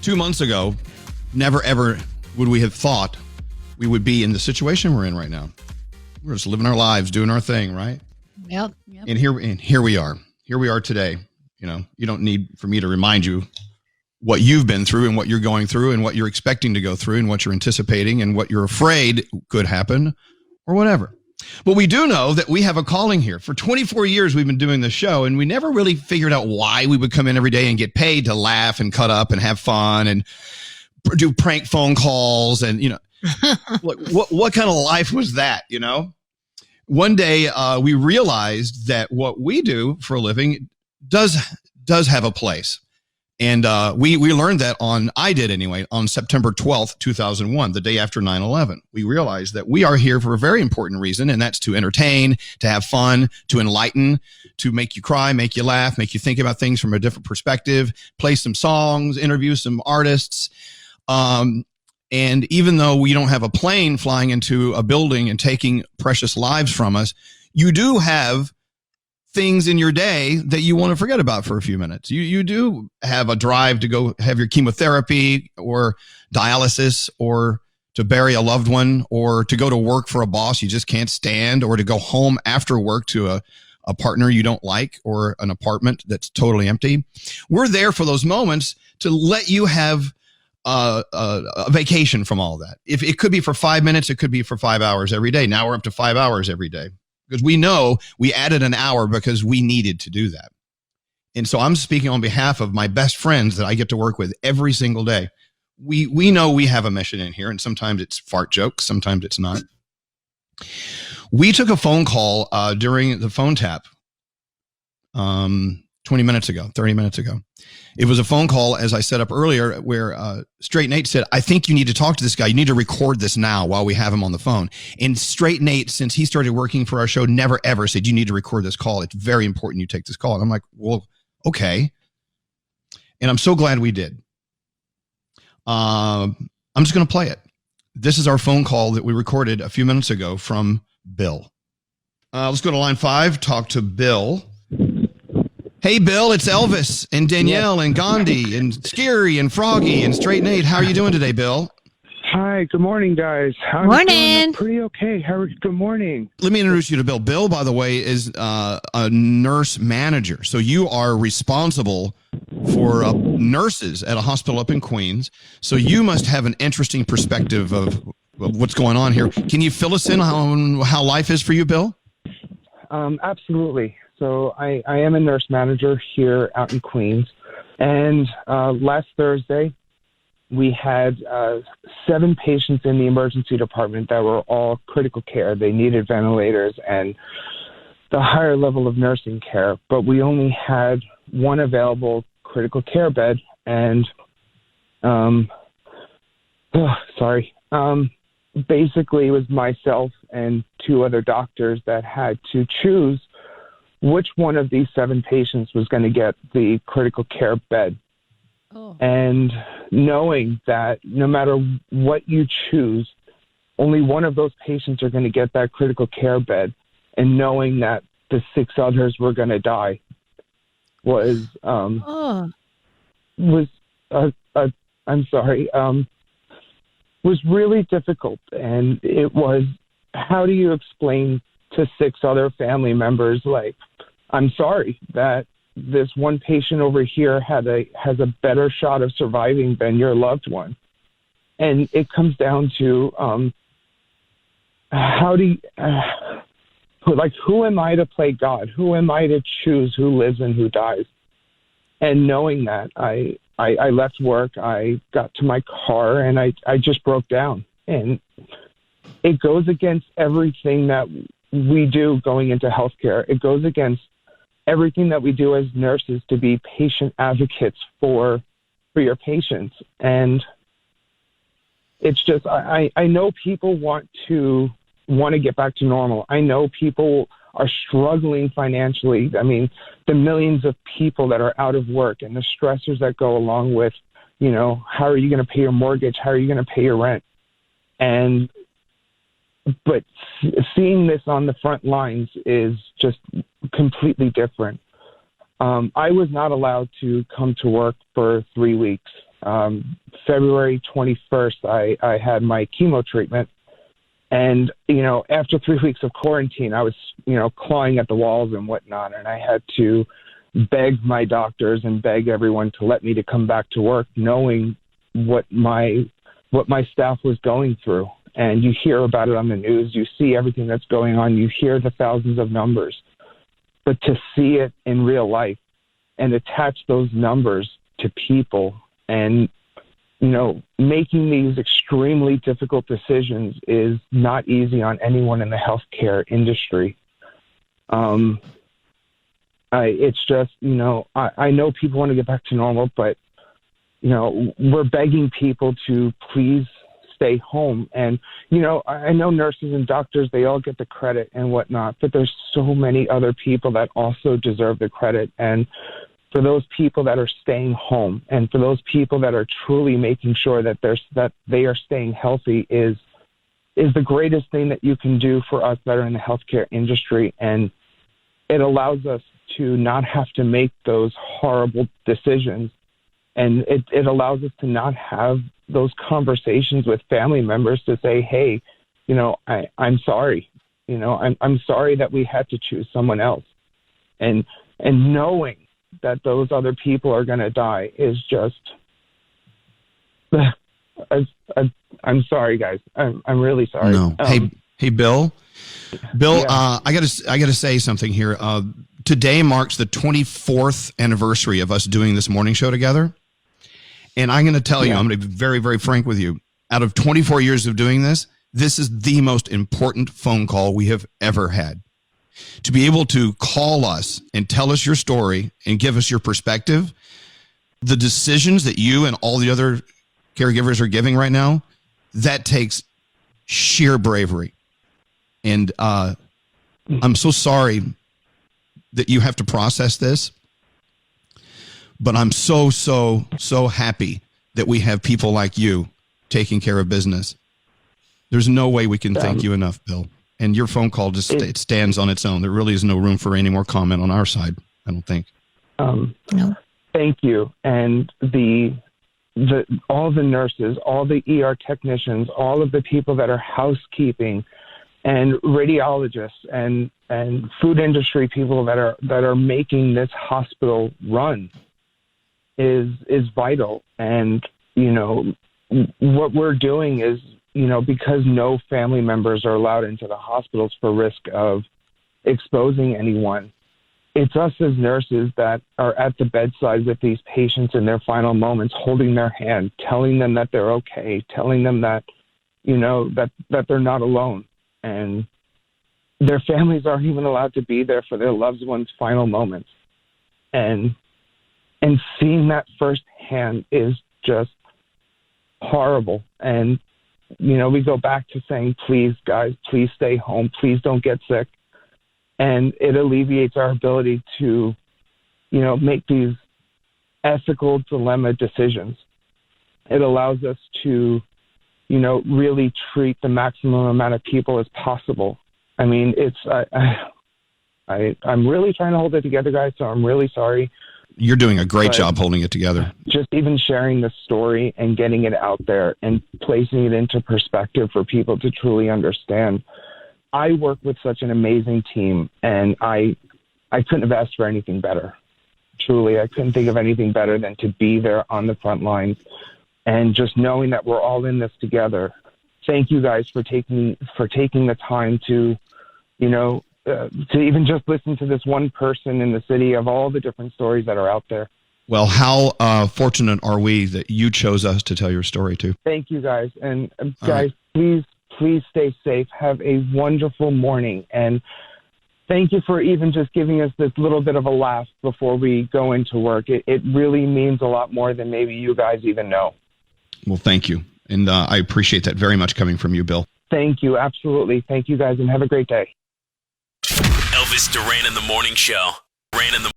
2 months ago, never ever would we have thought we would be in the situation we're in right now. We're just living our lives, doing our thing, right? Yep. And here we are. Here we are today. You know, you don't need for me to remind you what you've been through and what you're going through and what you're expecting to go through and what you're anticipating and what you're afraid could happen or whatever. But we do know that we have a calling here. For 24 years, we've been doing this show, and we never really figured out why we would come in every day and get paid to laugh and cut up and have fun and do prank phone calls. And, you know, what kind of life was that, you know? One day, we realized that what we do for a living does have a place. And we learned that I did anyway, on September 12th, 2001, the day after 9/11. We realized that we are here for a very important reason, and that's to entertain, to have fun, to enlighten, to make you cry, make you laugh, make you think about things from a different perspective, play some songs, interview some artists. And even though we don't have a plane flying into a building and taking precious lives from us, you do have things in your day that you want to forget about for a few minutes. You do have a drive to go have your chemotherapy or dialysis, or to bury a loved one, or to go to work for a boss you just can't stand, or to go home after work to a partner you don't like, or an apartment that's totally empty. We're there for those moments to let you have a vacation from all that. If it could be for 5 minutes, it could be for 5 hours every day. Now we're up to 5 hours every day. Because we know we added an hour because we needed to do that. And so I'm speaking on behalf of my best friends that I get to work with every single day. We know we have a mission in here, and sometimes it's fart jokes, sometimes it's not. We took a phone call during the phone tap 20 minutes ago, 30 minutes ago. It was a phone call, as I set up earlier, where Straight Nate said, I think you need to talk to this guy. You need to record this now while we have him on the phone. And Straight Nate, since he started working for our show, never ever said, you need to record this call. It's very important you take this call. And I'm like, well, okay. And I'm so glad we did. I'm just going to play it. This is our phone call that we recorded a few minutes ago from Bill. Let's go to line 5, talk to Bill. Hey, Bill, it's Elvis and Danielle and Gandhi and Scary and Froggy and Straight Nate. How are you doing today, Bill? Hi, good morning, guys. Morning. Pretty okay. Good morning. Let me introduce you to Bill. Bill, by the way, is a nurse manager. So you are responsible for nurses at a hospital up in Queens. So you must have an interesting perspective of what's going on here. Can you fill us in on how life is for you, Bill? Absolutely. So I am a nurse manager here out in Queens. And last Thursday, we had 7 patients in the emergency department that were all critical care. They needed ventilators and the higher level of nursing care. But we only had one available critical care bed. And, basically it was myself and 2 other doctors that had to choose which one of these 7 patients was going to get the critical care bed. Oh. And knowing that no matter what you choose, only one of those patients are going to get that critical care bed, and knowing that the 6 others were going to die was really difficult. And it was, how do you explain to 6 other family members, like, I'm sorry that this one patient over here has a better shot of surviving than your loved one. And it comes down to who am I to play God? Who am I to choose who lives and who dies? And knowing that, I left work, I got to my car, and I just broke down. And it goes against everything that we do going into healthcare. It goes against everything that we do as nurses to be patient advocates for your patients. And it's just, I know people want to get back to normal. I know people are struggling financially. I mean, the millions of people that are out of work and the stressors that go along with, you know, how are you going to pay your mortgage? How are you going to pay your rent? But seeing this on the front lines is just completely different. I was not allowed to come to work for 3 weeks. February 21st, I had my chemo treatment. And, after 3 weeks of quarantine, I was, clawing at the walls and whatnot. And I had to beg my doctors and beg everyone to let me to come back to work, knowing what my staff was going through. And you hear about it on the news. You see everything that's going on. You hear the thousands of numbers. But to see it in real life and attach those numbers to people and, making these extremely difficult decisions is not easy on anyone in the healthcare industry. It's just, I know people want to get back to normal, but, we're begging people to please stay home. And, I know nurses and doctors, they all get the credit and whatnot, but there's so many other people that also deserve the credit. And for those people that are staying home and for those people that are truly making sure that they are staying healthy is the greatest thing that you can do for us that are in the healthcare industry. And it allows us to not have to make those horrible decisions. And it allows us to not have those conversations with family members to say, hey, I'm sorry. I'm sorry that we had to choose someone else. And knowing that those other people are going to die is just, I'm sorry, guys. I'm really sorry. No. Hey, Bill. Yeah. I gotta say something here. Today marks the 24th anniversary of us doing this morning show together. And I'm going to tell you, I'm going to be very, very frank with you. Out of 24 years of doing this, this is the most important phone call we have ever had. To be able to call us and tell us your story and give us your perspective, the decisions that you and all the other caregivers are giving right now, that takes sheer bravery. And I'm so sorry that you have to process this, but I'm so happy that we have people like you taking care of business. There's no way we can thank you enough, Bill. And your phone call it stands on its own. There really is no room for any more comment on our side, I don't think. No. Thank you. And all the nurses, all the ER technicians, all of the people that are housekeeping and radiologists and food industry people that are making this hospital run is vital. And, what we're doing is, because no family members are allowed into the hospitals for risk of exposing anyone, it's us as nurses that are at the bedside with these patients in their final moments, holding their hand, telling them that they're okay, telling them that, that they're not alone. And their families aren't even allowed to be there for their loved ones' final moments. And seeing that firsthand is just horrible. And we go back to saying, please, guys, please stay home. Please don't get sick. And it alleviates our ability to, make these ethical dilemma decisions. It allows us to, really treat the maximum amount of people as possible. I mean, I'm really trying to hold it together, guys, so I'm really sorry. You're doing a great job holding it together. Just even sharing the story and getting it out there and placing it into perspective for people to truly understand. I work with such an amazing team, and I couldn't have asked for anything better. Truly, I couldn't think of anything better than to be there on the front lines and just knowing that we're all in this together. Thank you guys for taking the time to, to even just listen to this one person in the city of all the different stories that are out there. Well, how fortunate are we that you chose us to tell your story to? Thank you, guys. And guys, please stay safe. Have a wonderful morning. And thank you for even just giving us this little bit of a laugh before we go into work. It really means a lot more than maybe you guys even know. Well, thank you. And I appreciate that very much coming from you, Bill. Thank you. Absolutely. Thank you, guys, and have a great day. Elvis Duran in the Morning Show. Duran in the